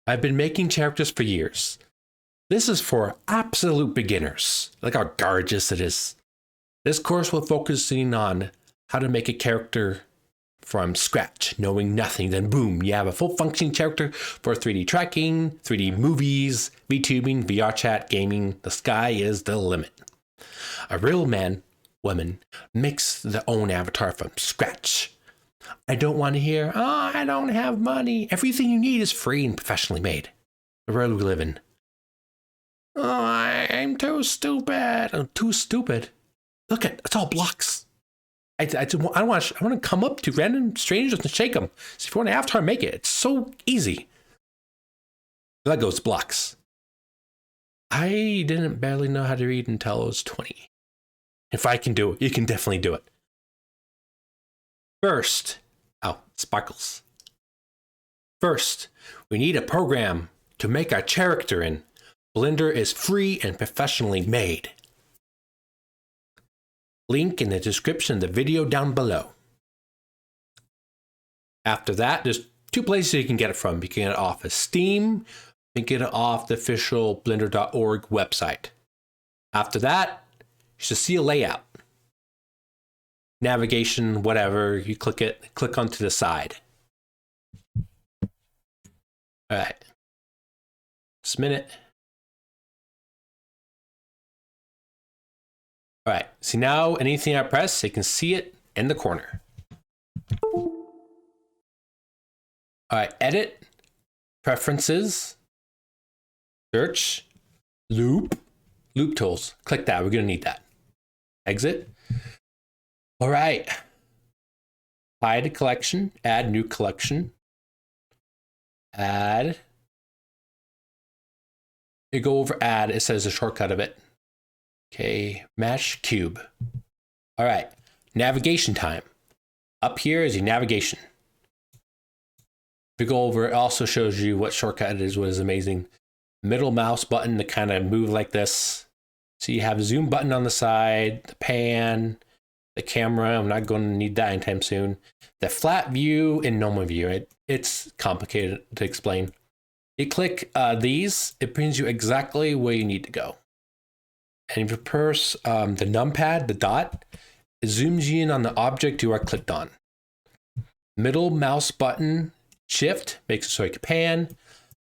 I've been making characters for years. This is for absolute beginners. Look how gorgeous it is. This course will focus on how to make a character from scratch, knowing nothing. Then boom, you have a full functioning character for 3D tracking, 3D movies, VTubing, VRChat, gaming. The sky is the limit. A real woman makes their own avatar from scratch. I don't want to hear, oh, I don't have money. Everything you need is free and professionally made. The world we live in. Oh, I'm too stupid. I'm too stupid. Look it's all blocks. I want to come up to random strangers and shake them. So if you want an avatar, make it. It's so easy. Legos blocks. I didn't barely know how to read until I was 20. If I can do it, you can definitely do it. First, sparkles. First, we need a program to make our character in. Blender is free and professionally made. Link in the description of the video down below. After that, there's two places you can get it from. You can get it off of Steam, you can get it off the official blender.org website. After that, you should see a layout. Navigation, whatever, you click onto the side. All right. Just a minute. All right, see now anything I press, you can see it in the corner. All right, edit, preferences, search, loop tools. Click that, we're gonna need that. Exit. All right, hide a collection, add new collection, add. You go over add, it says a shortcut of it. Okay, mesh cube. All right, navigation time. Up here is your navigation. If you go over, it also shows you what shortcut it is, what is amazing. Middle mouse button to kind of move like this. So you have a zoom button on the side, the pan, the camera. I'm not going to need that anytime soon. The flat view and normal view. It's complicated to explain. You click these, it brings you exactly where you need to go. And if you press the numpad, the dot, it zooms you in on the object you are clicked on. Middle mouse button, shift, makes it so you can pan.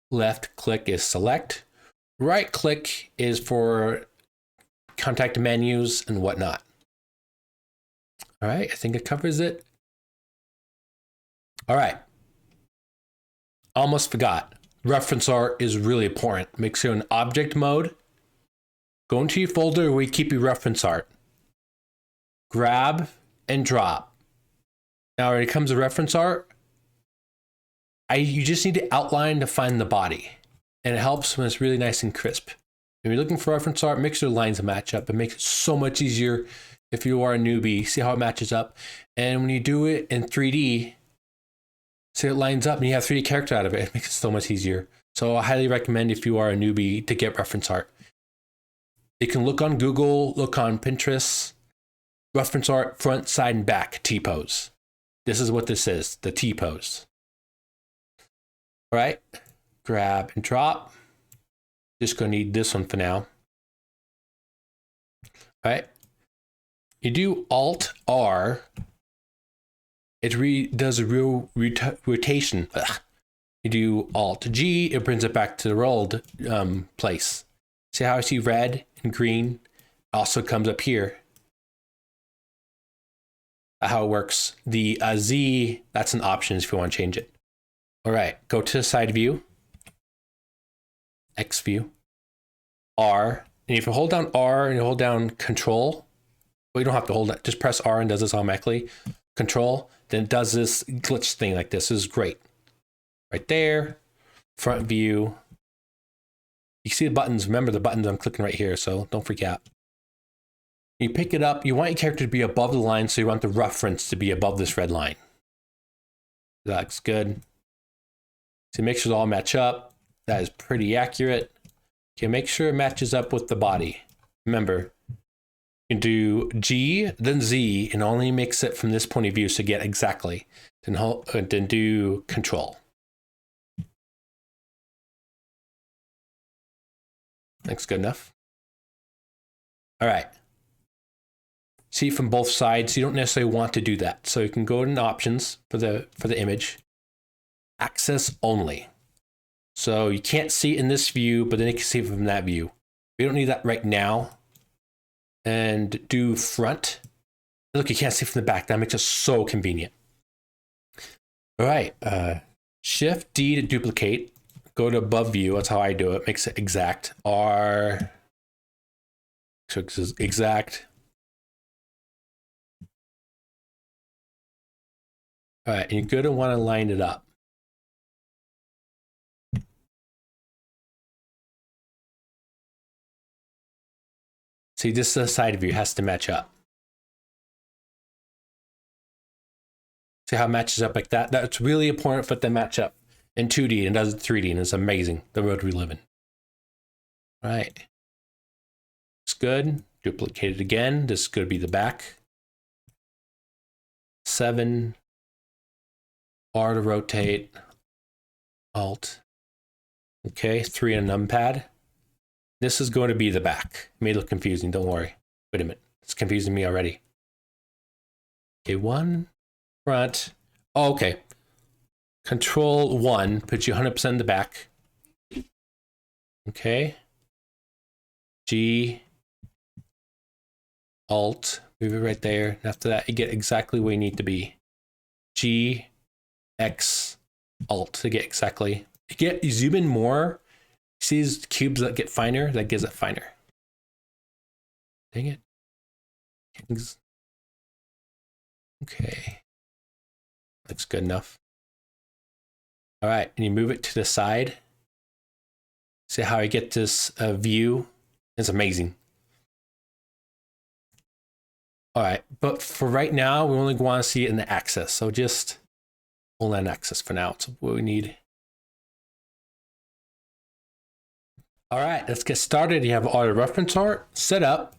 Left click is select. Right click is for contact menus and whatnot. All right, I think it covers it. All right. Almost forgot. Reference art is really important. Make sure in object mode. Go into your folder where you keep your reference art. Grab and drop. Now when it comes to reference art, you just need to outline to find the body. And it helps when it's really nice and crisp. When you're looking for reference art, make sure the lines match up. It makes it so much easier if you are a newbie. See how it matches up. And when you do it in 3D, see it lines up and you have 3D character out of it. It makes it so much easier. So I highly recommend if you are a newbie to get reference art. You can look on Google, look on Pinterest, reference art, front, side, and back, T-pose. This is what this is, the T-pose. All right, grab and drop. Just gonna need this one for now. All right, you do Alt-R. It does a real rotation. Ugh. You do Alt-G, it brings it back to the old place. See how I see red and green also comes up here. How it works. The Z, that's an option if you want to change it. All right, go to the side view, X view, R, and if you hold down R and you hold down Control, well, you don't have to hold it, just press R and does this automatically. Control, then it does this glitch thing like this. This is great. Right there, front view. You see the buttons. Remember the buttons I'm clicking right here, so don't freak out. You pick it up. You want your character to be above the line, so you want the reference to be above this red line. That looks good. So make sure they all match up. That is pretty accurate. Okay, make sure it matches up with the body. Remember, you can do G, then Z, and only mix it from this point of view to get exactly. Then do Control. Looks good enough. All right. See from both sides, you don't necessarily want to do that. So you can go in options for the image. Access only. So you can't see it in this view, but then you can see it from that view. We don't need that right now. And do front. Look, you can't see from the back. That makes it so convenient. All right. Shift D to duplicate. Go to above view. That's how I do it. Makes it exact. R. So this is exact. All right. And you're going to want to line it up. See, this is the side view. It has to match up. See how it matches up like that? That's really important for it to match up in 2D and does it 3D, and it's amazing, the world we live in. All right. It's good. Duplicate it again. This is going to be the back. 7. R to rotate. Alt. Okay, 3 on a numpad. This is going to be the back. It may look confusing, don't worry. Wait a minute, it's confusing me already. Okay, 1, front. Oh, okay. Control 1 puts you 100% in the back. Okay. G, Alt, move it right there. And after that, you get exactly where you need to be. G, X, Alt to get exactly. You zoom in more. See these cubes that get finer? That gives it finer. Dang it. Okay. Looks good enough. All right, and you move it to the side. See how I get this view? It's amazing. All right, but for right now, we only want to see it in the axis. So just only on axis for now. It's what we need. All right, let's get started. You have auto reference art set up.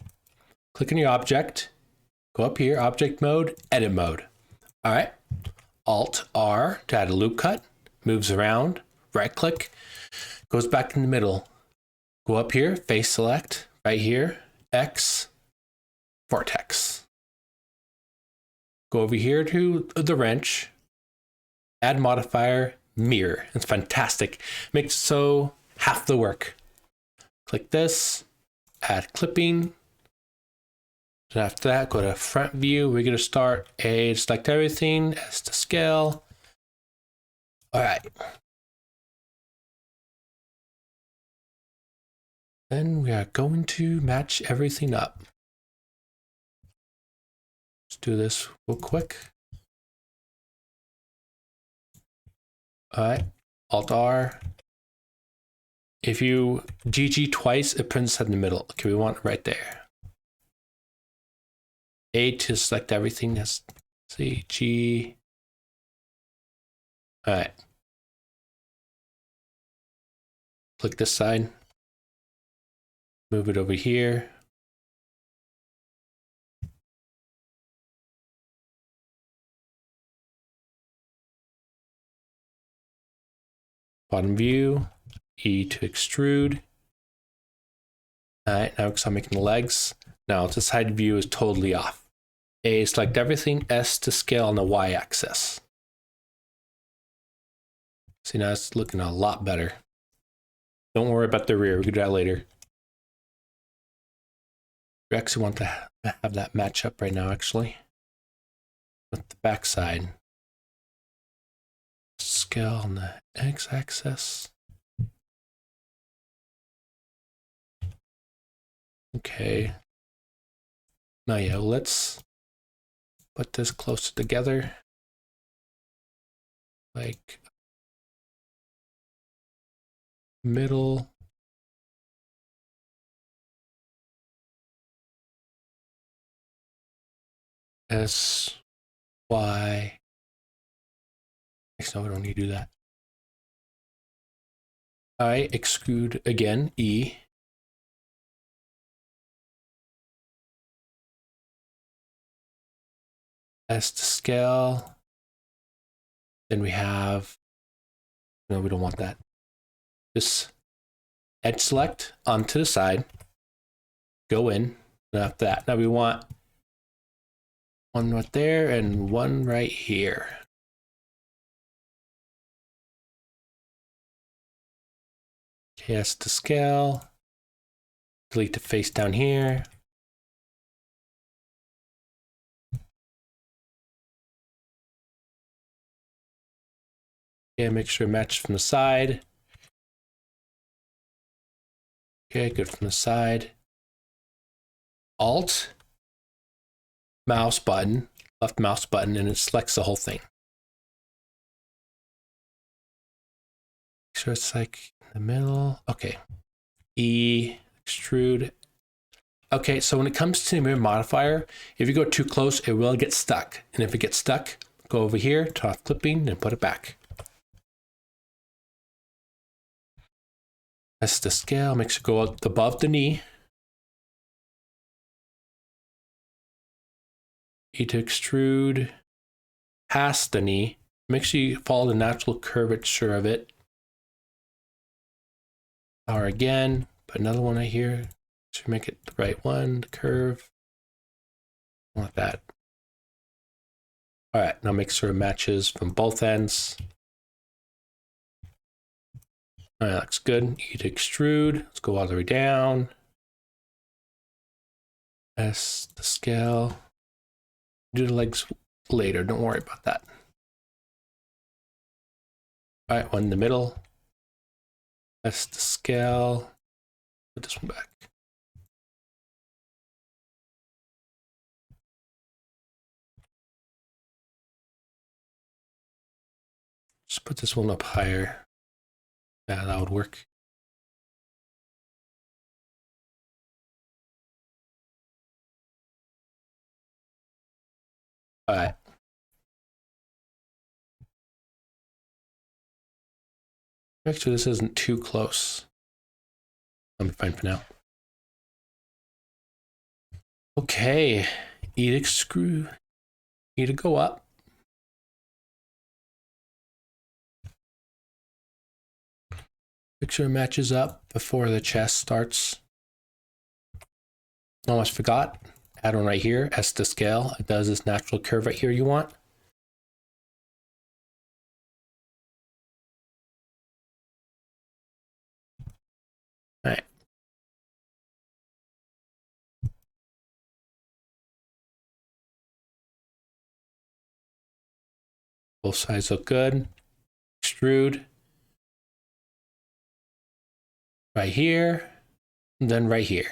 Click on your object. Go up here, object mode, edit mode. All right, Alt R to add a loop cut. Moves around. Right click, goes back in the middle. Go up here, face select. Right here, X, vertex. Go over here to the wrench. Add modifier, mirror. It's fantastic. Makes so half the work. Click this, add clipping. And after that, go to front view. We're going to start a select everything, S to scale. All right. Then we are going to match everything up. Let's do this real quick. All right, Alt R. If you GG twice, it prints it in the middle. Okay, we want it right there. A to select everything. Let's see, G. All right. Click this side. Move it over here. Bottom view, E to extrude. All right, now because I'm making the legs. Now the side view is totally off. A, select everything, S to scale on the Y axis. See, now it's looking a lot better. Don't worry about the rear, we can do that later. We actually want to have that match up right now, actually, with the back side. Scale on the X axis. Okay. Now, yeah, let's put this closer together. Like middle. S, Y. No, we don't need to do that. All right, extrude again, E. S to scale. Then we have, no, we don't want that. Just edge select onto the side, go in, and after that, now we want one right there and one right here. Okay, that's the scale. Delete the face down here. Okay, make sure it matches from the side. Okay, good from the side. Alt, mouse button, left mouse button, and it selects the whole thing. Make sure it's like in the middle. Okay. E, extrude. Okay, so when it comes to the mirror modifier, if you go too close, it will get stuck. And if it gets stuck, go over here, turn off clipping, and put it back. That's the scale. Make sure to go up above the knee. E to extrude past the knee. Make sure you follow the natural curvature of it. Power again. Put another one right here. Should make it the right one, the curve. Like that. All right, now make sure it matches from both ends. All right, looks good. E to extrude. Let's go all the way down. S the scale. Do the legs later. Don't worry about that. All right, one in the middle. S the scale. Put this one back. Just put this one up higher. Yeah, that would work. All right. Make sure this isn't too close. I'm fine for now. Okay. E to extrude. E to go up. Make sure it matches up before the chest starts. Almost forgot. Add one right here. S to scale. It does this natural curve right here you want. All right. Both sides look good. Extrude. Right here. And then right here.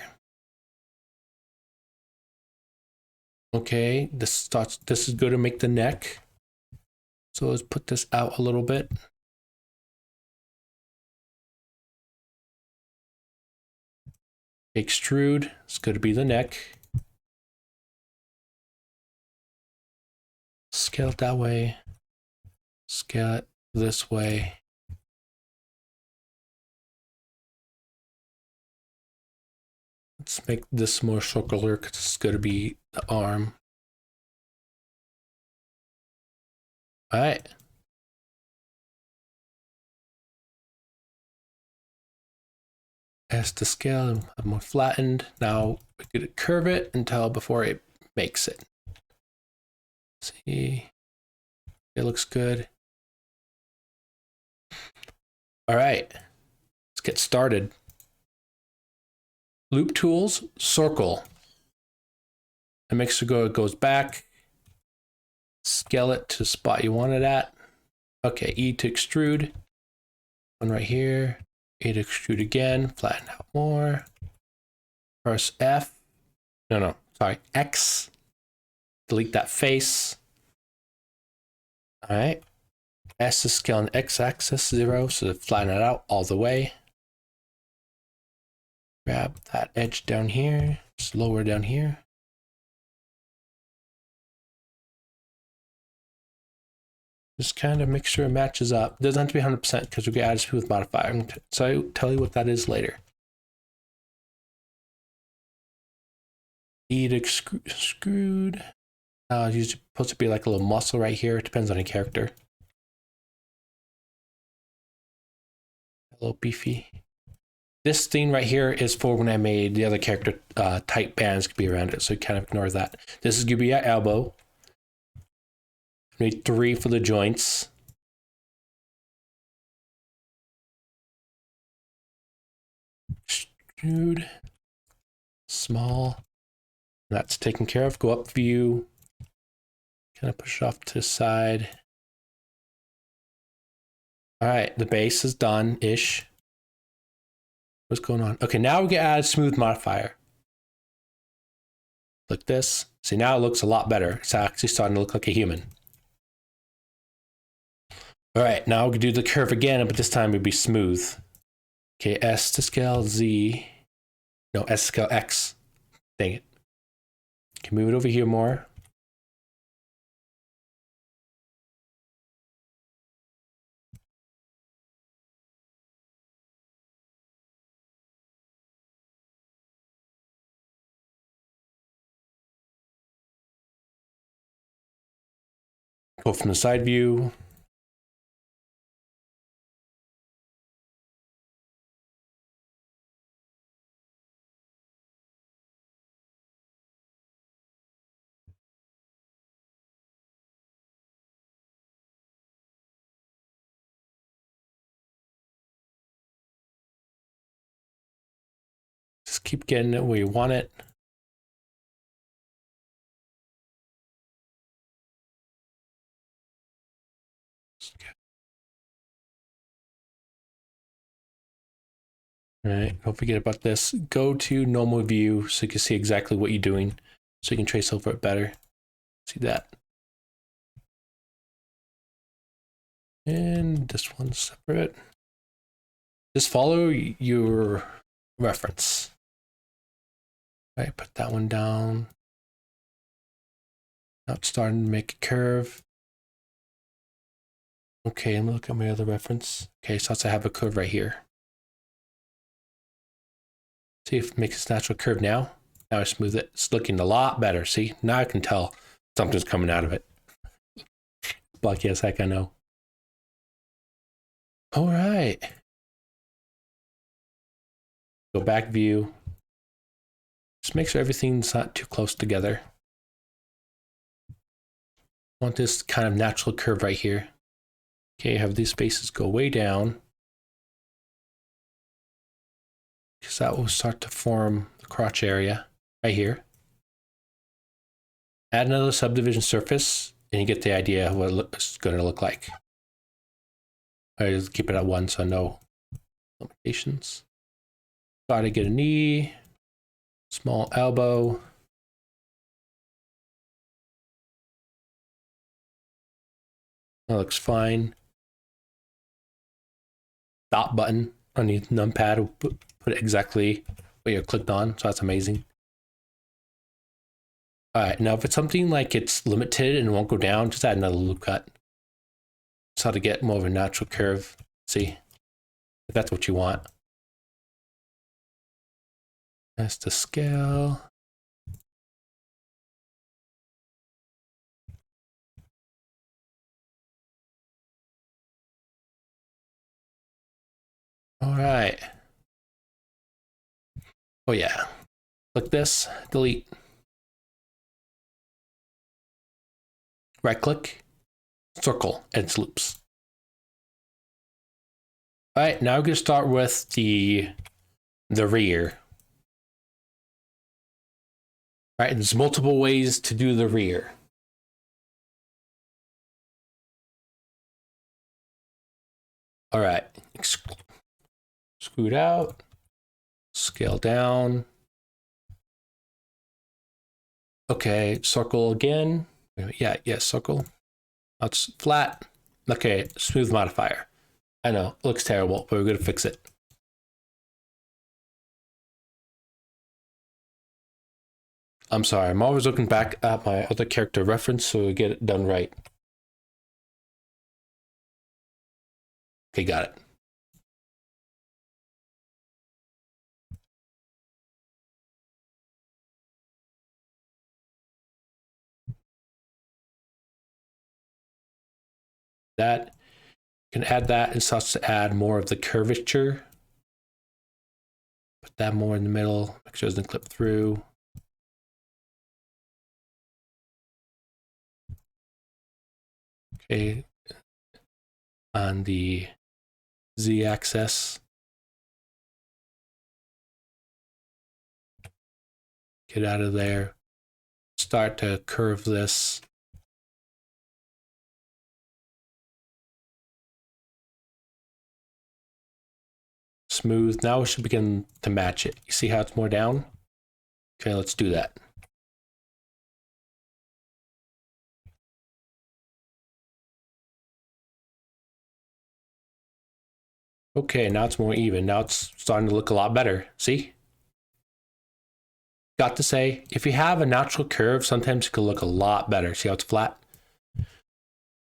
Okay, this is good to make the neck. So let's put this out a little bit. Extrude, it's going to be the neck. Scale it that way. Scale it this way. Let's make this more circular because it's going to be the arm. All right. As to scale and have more flattened. Now we could curve it until before it makes it. See, it looks good. All right, let's get started. Loop tools, circle. And make sure it goes back. Scale it to the spot you want it at. Okay, E to extrude. One right here. E to extrude again. Flatten out more. Press F. No, sorry. X. Delete that face. All right. S to scale on X-axis 0, so flatten it out all the way. Grab that edge down here, just lower down here. Just kind of make sure it matches up. It doesn't have to be 100% because we can add a smooth modifier. I'm going to tell you what that is later. E to extrude. It's usually supposed to be like a little muscle right here. It depends on your character. A little beefy. This thing right here is for when I made the other character tight bands could be around it, so kind of ignore that. This is gonna be at elbow. I need 3 for the joints. Extrude. Small. That's taken care of. Go up view. Kind of push it off to the side. All right, the base is done-ish. What's going on? Okay, now we can add smooth modifier. Like this. See, now it looks a lot better. It's actually starting to look like a human. All right, now we can do the curve again, but this time it'd be smooth. Okay, S to scale Z. No, S to scale X. Dang it. Can move it over here more. Go from the side view. Just keep getting it where you want it. All right, don't forget about this. Go to normal view so you can see exactly what you're doing, so you can trace over it better. See that? And this one's separate. Just follow your reference. All right, put that one down. Now it's starting to make a curve. Okay, I'm gonna look at my other reference. Okay, so I have a curve right here. See if it makes its natural curve now. Now I smooth it. It's looking a lot better. See, now I can tell something's coming out of it. Blocky as heck, I know. All right. Go back view. Just make sure everything's not too close together. Want this kind of natural curve right here. Okay, have these spaces go way down, because that will start to form the crotch area right here. Add another subdivision surface, and you get the idea of what it's going to look like. I just keep it at 1, so no limitations. Gotta get a knee, small elbow. That looks fine. Dot button on the numpad will put exactly what you clicked on, so that's amazing. All right, now if it's something like it's limited and won't go down, just add another loop cut. That's how to get more of a natural curve. See, if that's what you want. That's the scale. All right. Oh yeah, click this, delete. Right click, circle, edge loops. All right, now we're gonna start with the rear. All right, there's multiple ways to do the rear. All right, scoot out, scale down. Okay, circle again. Yeah, circle. That's flat. Okay, smooth modifier. I know, it looks terrible, but we're gonna fix it. I'm sorry, I'm always looking back at my other character reference so we get it done right. Okay, got it. That, you can add that and starts to add more of the curvature. Put that more in the middle, make sure it doesn't clip through. Okay, on the z-axis, get out of there, start to curve this. Smooth. Now we should begin to match it. You see how it's more down? Okay, let's do that. Okay, now it's more even. Now it's starting to look a lot better. See? Got to say, if you have a natural curve, sometimes it can look a lot better. See how it's flat?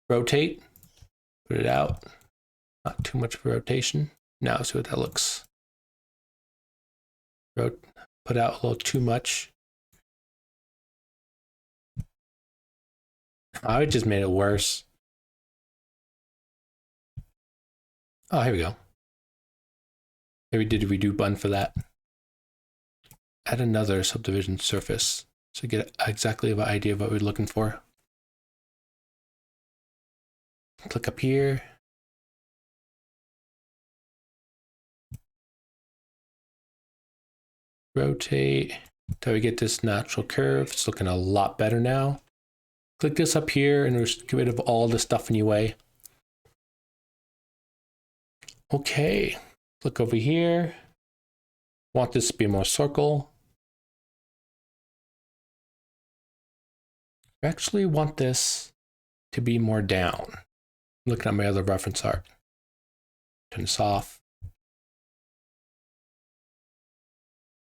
Rotate, put it out. Not too much of a rotation. Now see what that looks. Put out a little too much. I just made it worse. Oh, here we go. Maybe did a redo button for that. Add another subdivision surface to get exactly an idea of what we're looking for. Click up here. Rotate until we get this natural curve. It's looking a lot better now. Click this up here and get rid of all the stuff in your way. Okay, click over here. Want this to be more circle. I actually want this to be more down. Looking at my other reference art. Turn this off.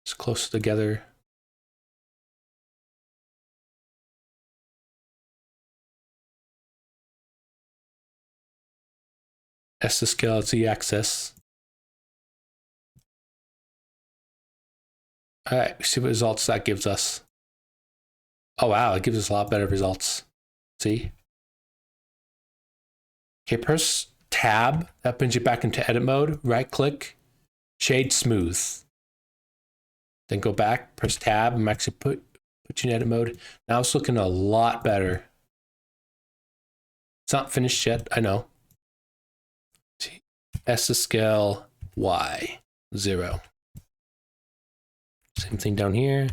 It's closer together. S to scale, z-axis. All right, see what results that gives us. Oh wow, it gives us a lot better results. See? Okay, press tab. That brings you back into edit mode. Right click, shade smooth. Then go back, press tab, and actually put you in edit mode. Now it's looking a lot better. It's not finished yet, I know. S to scale, Y, 0. Same thing down here.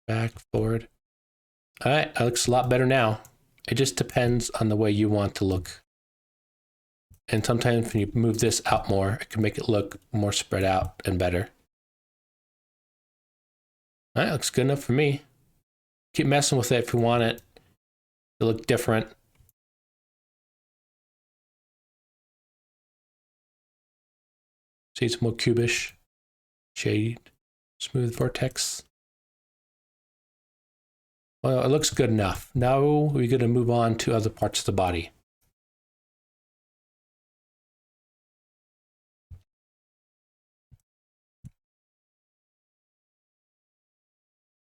Back, forward. All right, that looks a lot better now. It just depends on the way you want to look. And sometimes when you move this out more, it can make it look more spread out and better. All right, looks good enough for me. Keep messing with it if you want it to look different. See, it's more cubish, shade, smooth vortex. Well, it looks good enough. Now we're going to move on to other parts of the body.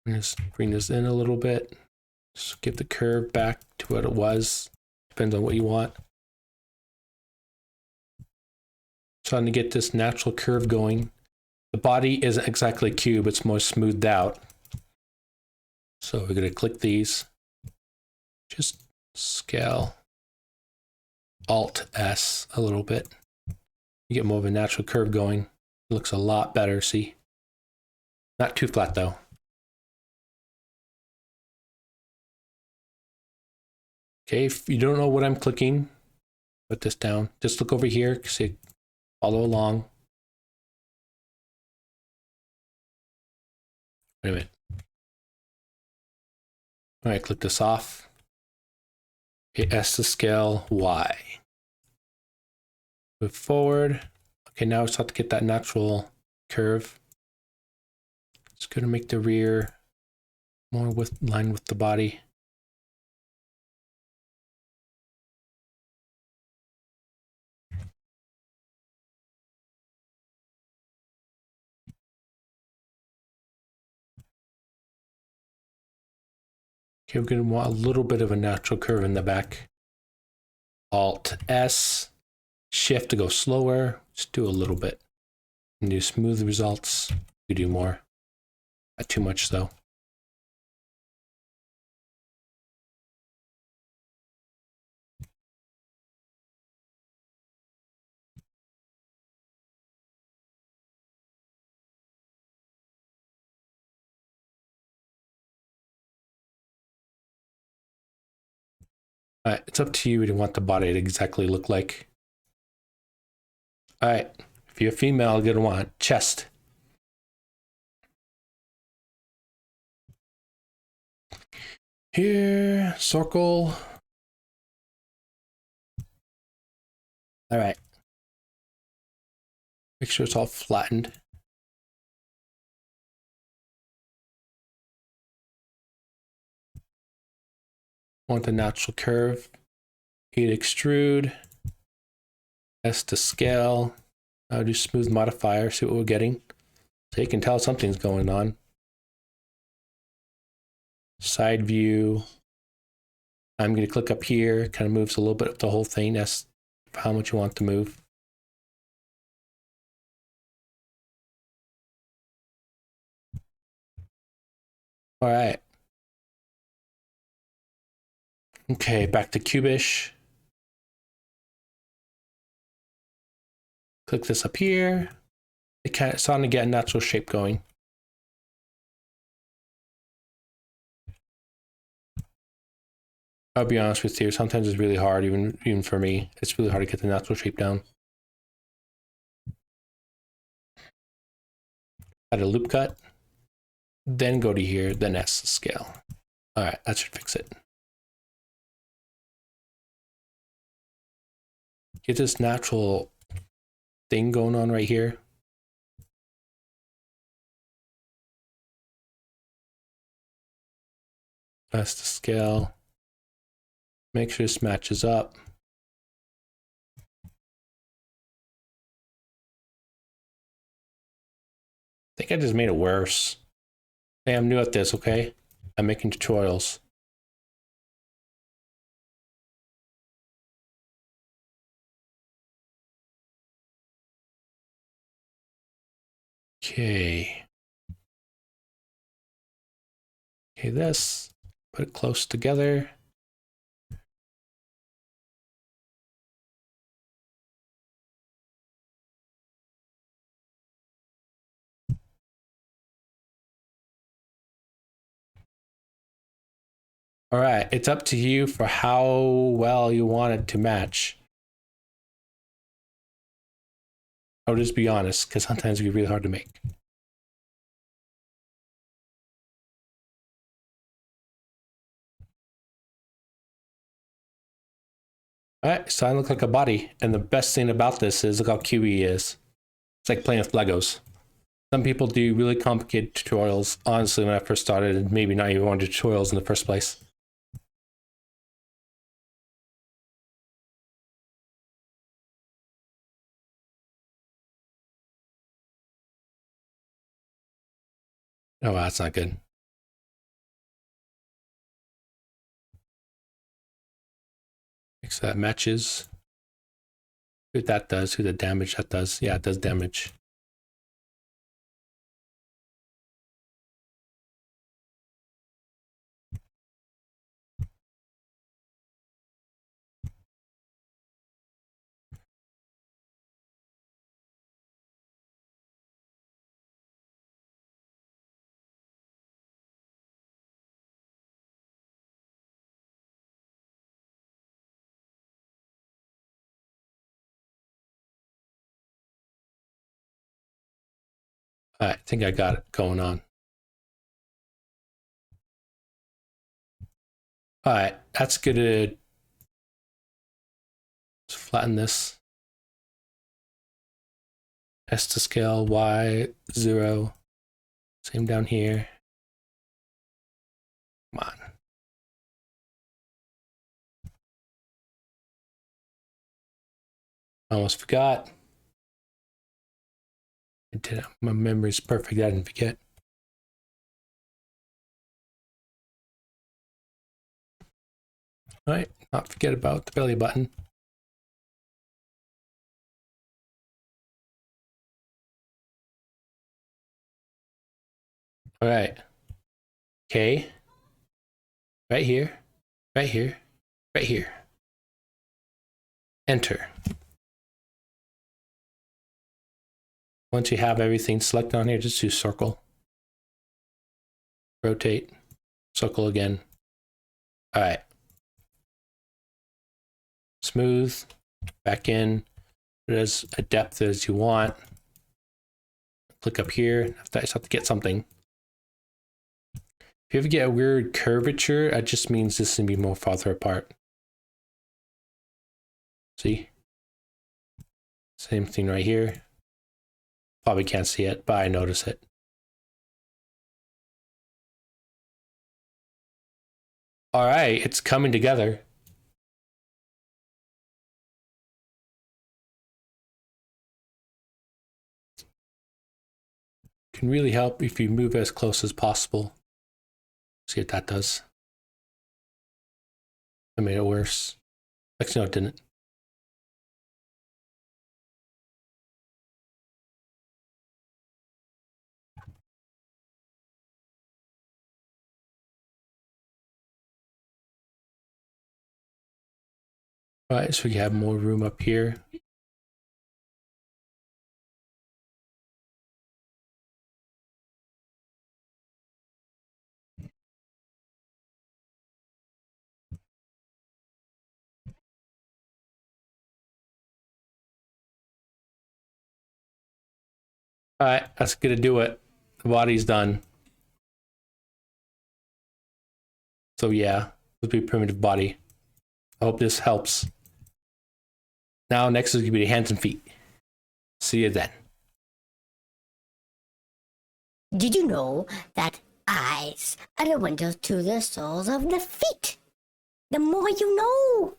Just bring this in a little bit. Just give the curve back to what it was. Depends on what you want. Trying to get this natural curve going. The body isn't exactly a cube, it's more smoothed out. So we're going to click these. Just scale Alt S a little bit. You get more of a natural curve going. It looks a lot better, see? Not too flat though. Okay, if you don't know what I'm clicking, put this down. Just look over here, see, follow along. Wait a minute. All right, click this off. Okay, S to scale Y. Move forward. Okay, now we start to get that natural curve. It's going to make the rear more with line with the body. Okay, we're going to want a little bit of a natural curve in the back. Alt S, Shift to go slower. Just do a little bit. And do smooth results. We do more. Not too much though. All right, it's up to you what you want the body to exactly look like. All right, if you're a female, you're gonna want chest. Here, circle. All right. Make sure it's all flattened. Want the natural curve. E to extrude. S to scale. I'll do smooth modifier, see what we're getting. So you can tell something's going on. Side view. I'm going to click up here, kind of moves a little bit of the whole thing. That's how much you want to move. All right. Okay, back to cubish. Click this up here. It's starting to get a natural shape going. I'll be honest with you, sometimes it's really hard, even for me. It's really hard to get the natural shape down. Add a loop cut. Then go to here, then S to scale. All right, that should fix it. Get this natural thing going on right here. S to scale. Make sure this matches up. I think I just made it worse. Hey, I'm new at this, okay? I'm making tutorials. Okay. Okay, this. Put it close together. All right, it's up to you for how well you want it to match. I'll just be honest, because sometimes it can be really hard to make. All right, so I look like a body. And the best thing about this is look how cute he is. It's like playing with Legos. Some people do really complicated tutorials. Honestly, when I first started, maybe not even wanted tutorials in the first place. Oh, wow, that's not good. So that matches. Who that does, who the damage that does. Yeah, it does damage. I think I got it going on. All right, that's good to flatten this. S to scale, Y, 0. Same down here. Come on. Almost forgot. I did it. My memory's perfect. I didn't forget. All right, not forget about the belly button. All right. Okay. Right here, right here, right here. Enter. Once you have everything selected on here, just do circle. Rotate. Circle again. All right. Smooth. Back in. Put it as a depth as you want. Click up here. I just have to get something. If you ever get a weird curvature, that just means this is going to be more farther apart. See? Same thing right here. Probably can't see it, but I notice it. All right, it's coming together. Can really help if you move as close as possible. See what that does. That made it worse. Actually, no, it didn't. All right, so we have more room up here. All right, that's gonna do it. The body's done. So yeah, let's be primitive body. I hope this helps. Now next is gonna be the hands and feet. See you then. Did you know that eyes are the windows to the soles of the feet? The more you know.